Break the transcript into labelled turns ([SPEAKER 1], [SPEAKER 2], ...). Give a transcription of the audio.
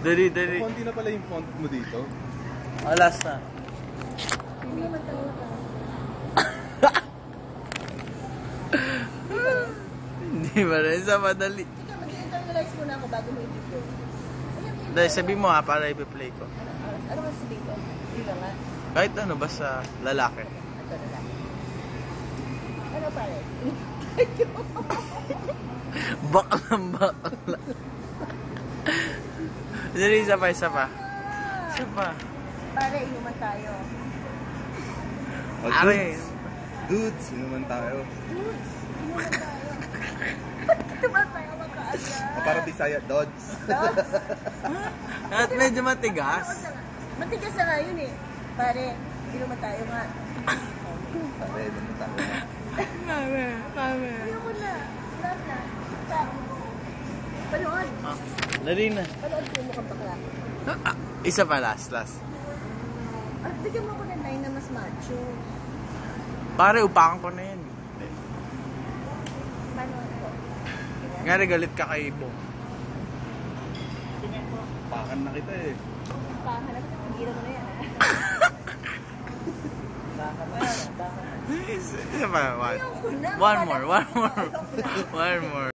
[SPEAKER 1] Dali, dali.
[SPEAKER 2] Konti na pala yung font mo dito.
[SPEAKER 1] Alas na.
[SPEAKER 3] Hindi matawa ka.
[SPEAKER 1] Hindi ba rin sa madali?
[SPEAKER 3] Ikaw, mag-internalize muna ako bago mo i-play.
[SPEAKER 1] Dahil sabi mo ha, para i-play ko.
[SPEAKER 3] Ano ba sabihin ko? Hindi ba nga?
[SPEAKER 1] Kahit ano, basta lalaki.
[SPEAKER 3] Ito na lang. Ano pare?
[SPEAKER 1] Baklang bakla. Dali, isa pa, isa pa. Isa pa.
[SPEAKER 3] Pare, inuman tayo.
[SPEAKER 1] Are.
[SPEAKER 2] Dudes, inuman tayo.
[SPEAKER 3] Dudes, inuman tayo. Ba't tumal tayo makaagad?
[SPEAKER 2] Para Bisaya, Dodds.
[SPEAKER 3] Dudes.
[SPEAKER 1] At medyo matigas.
[SPEAKER 3] Matigas na nga yun eh. Pare, inuman tayo nga.
[SPEAKER 2] Pare, inuman tayo.
[SPEAKER 1] Mame, mame.
[SPEAKER 3] Ayoko na. Lahat na. Panood.
[SPEAKER 1] Dali na.
[SPEAKER 3] Panood ko yung mukhang bakla.
[SPEAKER 1] Isa pa, last.
[SPEAKER 3] At bigyan mo ko ng 9 na mas macho.
[SPEAKER 1] Pare, upakan ko na yan.
[SPEAKER 3] Panood ko.
[SPEAKER 1] Nga galit ka kay Ibo.
[SPEAKER 3] Tingnan ko.
[SPEAKER 2] Pakan na kita eh.
[SPEAKER 3] Pahanap ka. Hindi mo na yan ha. Baka ba yan? Baka.
[SPEAKER 1] Isa pa, one.
[SPEAKER 3] Ayoko na.
[SPEAKER 1] One more.
[SPEAKER 3] Ayoko na.
[SPEAKER 1] One more.